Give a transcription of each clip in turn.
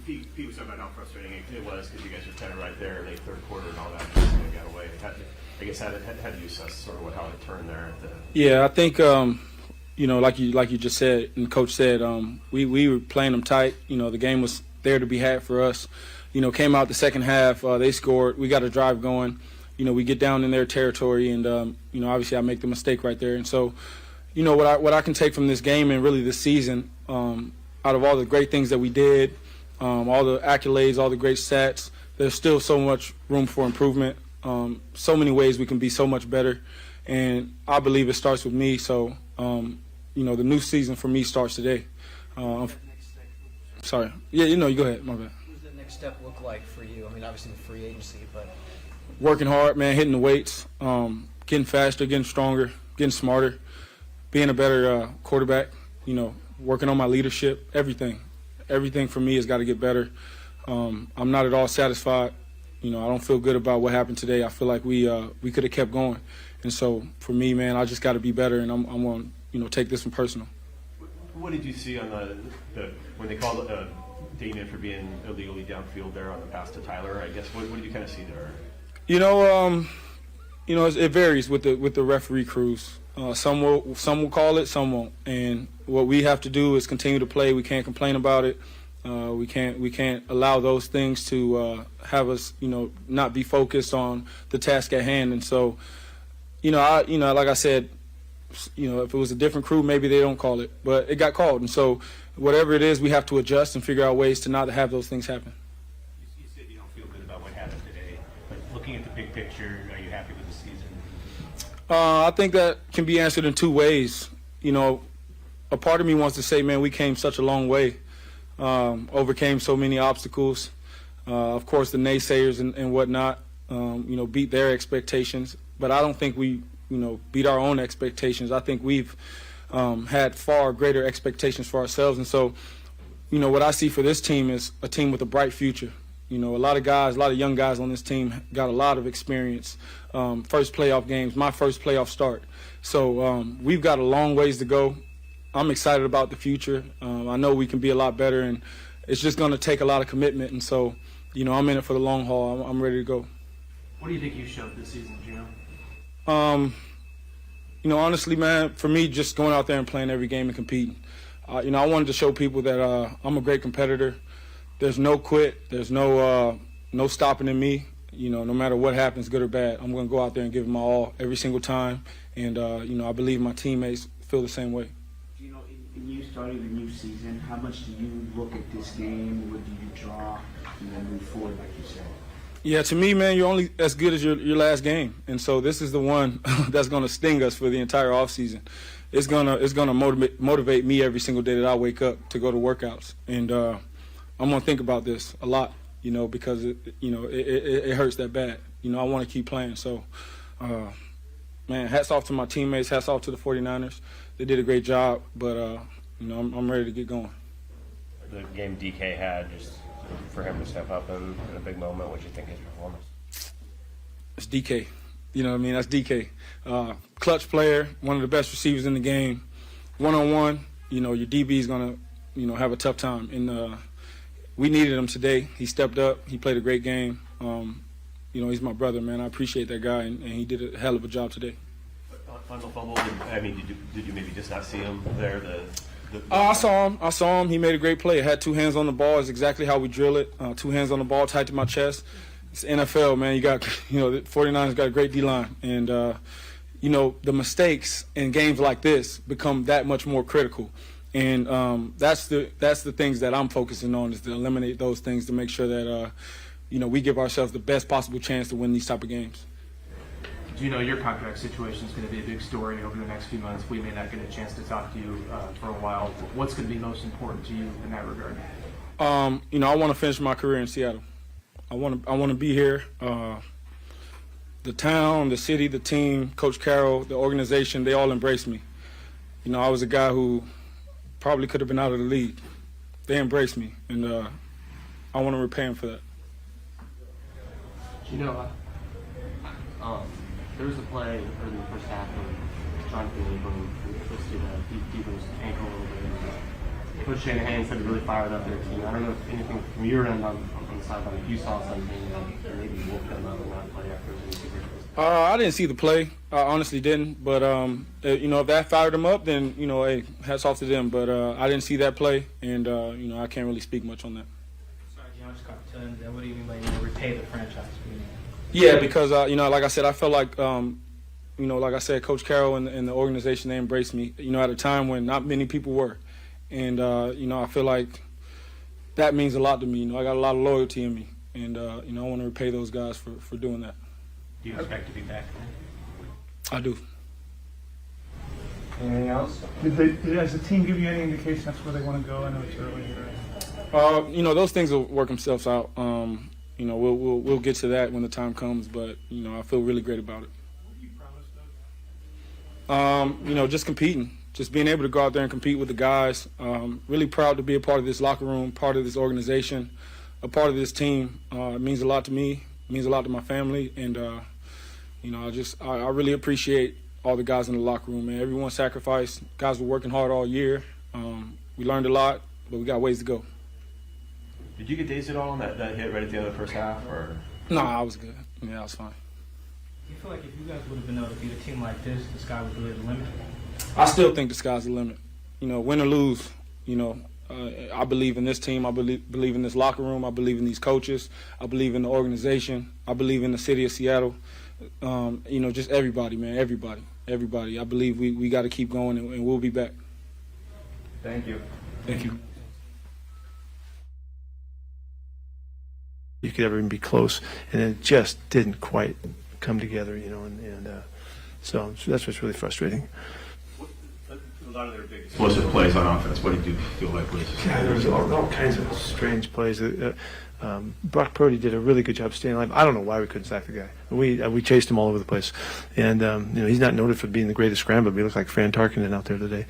Pete was talking about how frustrating it was because you guys were kind of right there late third quarter and all that got away. I guess how do you assess sort of how it turned there? Yeah, I think like you just said and Coach said, we were playing them tight. The game was there to be had for us. Came out the second half, they scored. We got a drive going. We get down in their territory, and obviously I make the mistake right there. And so, what I can take from this game and really this season, out of all the great things that we did, all the accolades, all the great stats, there's still so much room for improvement. So many ways we can be so much better, and I believe it starts with me. So, the new season for me starts today. Sorry. Yeah, you go ahead. My bad. What does the next step look like for you? I mean, obviously the free agency, but working hard, man, hitting the weights, getting faster, getting stronger, getting smarter, being a better quarterback, working on my leadership, everything. Everything for me has got to get better. I'm not at all satisfied. I don't feel good about what happened today. I feel like we could have kept going. And so for me, man, I just got to be better, and I'm going to take this one personal. What did you see on the when they called Dana for being illegally downfield there on the pass to Tyler? I guess what did you kind of see there? It varies with the referee crews. Some will call it, some won't. And what we have to do is continue to play. We can't complain about it. We can't allow those things to have us, not be focused on the task at hand. And so, like I said, if it was a different crew, maybe they don't call it, but it got called. And so, whatever it is, we have to adjust and figure out ways to not have those things happen. You said you don't feel good about what happened today, but looking at the big picture, are you happy with the season? I think that can be answered in two ways. A part of me wants to say, man, we came such a long way, overcame so many obstacles. Of course, the naysayers and whatnot, beat their expectations. But I don't think we, beat our own expectations. I think we've had far greater expectations for ourselves. And so, what I see for this team is a team with a bright future. A lot of young guys on this team got a lot of experience. First playoff games, my first playoff start. So we've got a long ways to go. I'm excited about the future. I know we can be a lot better, and it's just going to take a lot of commitment. And so, I'm in it for the long haul. I'm ready to go. What do you think you showed this season, Geno? Honestly, man, for me, just going out there and playing every game and competing. I wanted to show people that I'm a great competitor. There's no quit. There's no stopping in me. No matter what happens, good or bad, I'm going to go out there and give it my all every single time. And, I believe my teammates feel the same way. In you starting the new season, how much do you look at this game? What do you draw and then move forward, like you said? Yeah, to me, man, you're only as good as your last game. And so this is the one that's going to sting us for the entire offseason. It's gonna motivate me every single day that I wake up to go to workouts. And I'm going to think about this a lot, because it hurts that bad. I want to keep playing. So, man, hats off to my teammates, hats off to the 49ers. They did a great job, but, I'm ready to get going. The game DK had, just for him to step up in a big moment, what do you think of his performance? It's DK. That's DK. Clutch player, one of the best receivers in the game. One-on-one, your DB is going to, have a tough time. And we needed him today. He stepped up. He played a great game. He's my brother, man. I appreciate that guy, and he did a hell of a job today. On the fumble, did you maybe just not see him there? I saw him. He made a great play. Had two hands on the ball. It's exactly how we drill it. Two hands on the ball, tight to my chest. It's NFL, man. You got, the 49ers got a great D-line. And, the mistakes in games like this become that much more critical. And that's the things that I'm focusing on, is to eliminate those things to make sure that, we give ourselves the best possible chance to win these type of games. Your contract situation is going to be a big story over the next few months. We may not get a chance to talk to you for a while. What's going to be most important to you in that regard? I want to finish my career in Seattle. I want to be here. The town, the city, the team, Coach Carroll, the organization, they all embraced me. I was a guy who probably could have been out of the league. They embraced me, and I want to repay them for that. There was a play early in the first half where Jonathan Abram twisted Debo's ankle a little bit. Coach Shanahan said he really fired up their team. I don't know if anything from your end on the sideline, if you saw something that maybe woke them up and not play after the I didn't see the play. I honestly didn't. But, if that fired them up, then, hey, hats off to them. But I didn't see that play, and, I can't really speak much on that. Sorry, Geno, just got to tell what do you mean by repay the franchise? Yeah, because, like I said, I felt like, like I said, Coach Carroll and the organization, they embraced me, at a time when not many people were. And, I feel like that means a lot to me. I got a lot of loyalty in me. And, I want to repay those guys for doing that. Do you expect to be back? I do. Anything else? Does the team give you any indication that's where they want to go? I know it's early here. Those things will work themselves out. We'll get to that when the time comes. But I feel really great about it. Just competing, just being able to go out there and compete with the guys. Really proud to be a part of this locker room, part of this organization, a part of this team. It means a lot to me. It means a lot to my family, and I really appreciate all the guys in the locker room, man. Everyone sacrificed. Guys were working hard all year. We learned a lot, but we got ways to go. Did you get dazed at all on that hit right at the end of the first half, or? No, I was good. Yeah, I was fine. Do you feel like if you guys would have been able to beat a team like this, the sky was really the limit? I still think the sky's the limit. Win or lose, I believe in this team. I believe in this locker room. I believe in these coaches. I believe in the organization. I believe in the city of Seattle. Just everybody, man, everybody. I believe we got to keep going, and we'll be back. Thank you. Thank you. You could ever even be close, and it just didn't quite come together, so that's what's really frustrating. A lot of their big explosive plays on offense. What did you feel like was? Yeah, there was all kinds of strange plays. Brock Purdy did a really good job staying alive. I don't know why we couldn't sack the guy. We chased him all over the place, and he's not noted for being the greatest scrambler. But he looks like Fran Tarkenton out there today.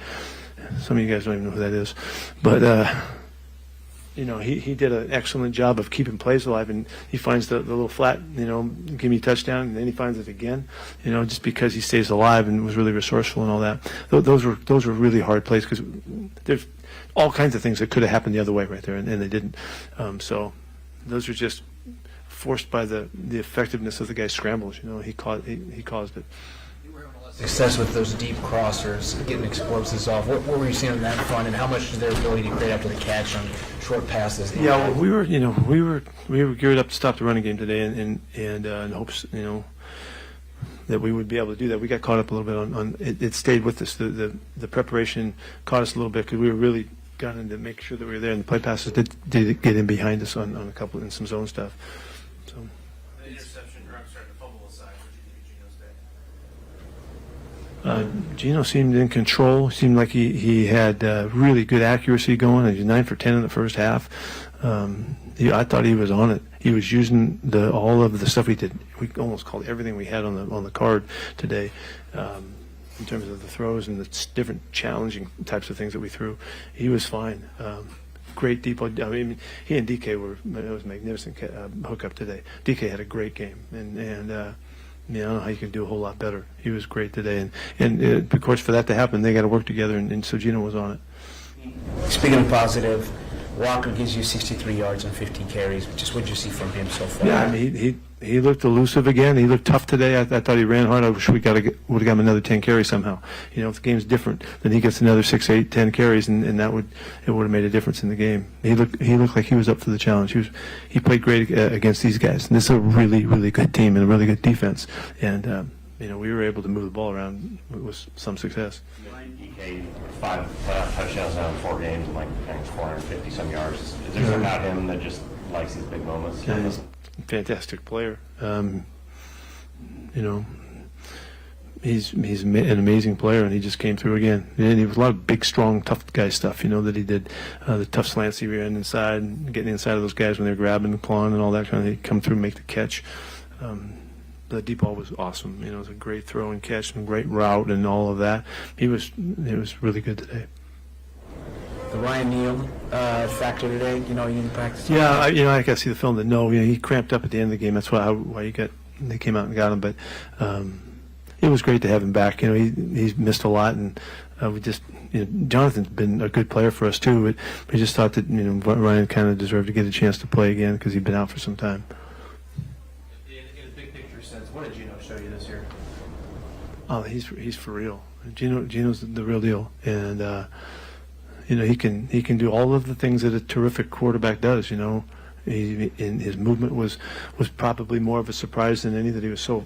Some of you guys don't even know who that is, but he did an excellent job of keeping plays alive, and he finds the little flat, give me a touchdown, and then he finds it again, just because he stays alive and was really resourceful and all that. Those were really hard plays because there's all kinds of things that could have happened the other way right there, and they didn't. So those were just forced by the effectiveness of the guy's scrambles. He caused it. Success with those deep crossers, getting explosives off. What were you seeing on that front, and how much is their ability to create after the catch on short passes? Yeah, well, we were geared up to stop the running game today, and in hopes that we would be able to do that. We got caught up a little bit on it stayed with us. The preparation caught us a little bit because we were really gunning to make sure that we were there, and the play passes did get in behind us on a couple in some zone stuff. So. The interception, or I'm sorry, the fumble aside, what did you think of Geno's day? Geno seemed in control. Seemed like he had really good accuracy going. He was 9 for 10 in the first half. I thought he was on it. He was using all of the stuff we did. We almost called everything we had on the card today, in terms of the throws and the different challenging types of things that we threw. He was fine. Great deep. I mean, he and DK it was a magnificent hookup today. DK had a great game, and I don't know how you can do a whole lot better. He was great today, and of course for that to happen, they got to work together, and so Geno was on it. Speaking of positive, Walker gives you 63 yards and 50 carries. Just what did you see from him so far? Yeah, I mean, he looked elusive again. He looked tough today. I thought he ran hard. I wish we would have got him another 10 carries somehow. If the game's different, then he gets another 6, 8, 10 carries, and it would have made a difference in the game. He looked like he was up for the challenge. He played great against these guys, and this is a really, really good team and a really good defense. And we were able to move the ball around with some success. DK 5 playoff touchdowns now in 4 games, and I think it's 450 some yards. Is there something about him that just likes these big moments? Yeah, fantastic player. He's an amazing player, and he just came through again. And he was a lot of big, strong, tough guy stuff, that he did. The tough slants he ran inside, and getting inside of those guys when they're grabbing and clawing and all that kind of thing. He'd come through and make the catch. The deep ball was awesome. It was a great throw and catch and great route and all of that. It was really good today. The Ryan Neal factor today, you didn't practice. Yeah, I got to see the film. He cramped up at the end of the game. That's why they came out and got him. But it was great to have him back. He's missed a lot, and we just, Jonathan's been a good player for us too, but we just thought that, Ryan kind of deserved to get a chance to play again because he'd been out for some time. In a big picture sense, what did Geno show you this year? Oh, he's for real. Geno's the real deal, and he can do all of the things that a terrific quarterback does. His movement was probably more of a surprise than any, that he was so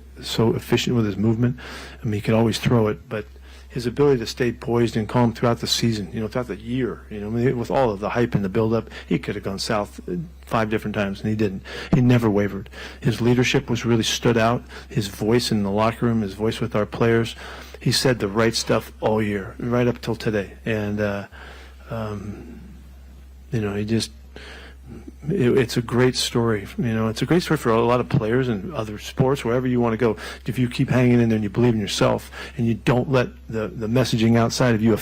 efficient with his movement. I mean, he could always throw it, but his ability to stay poised and calm throughout the season, throughout the year, with all of the hype and the buildup, he could have gone south 5 different times, and he didn't. He never wavered. His leadership was really stood out. His voice in the locker room, his voice with our players, he said the right stuff all year, right up till today. And, he just, it's a great story. It's a great story for a lot of players and other sports, wherever you want to go. If you keep hanging in there and you believe in yourself and you don't let the messaging outside of you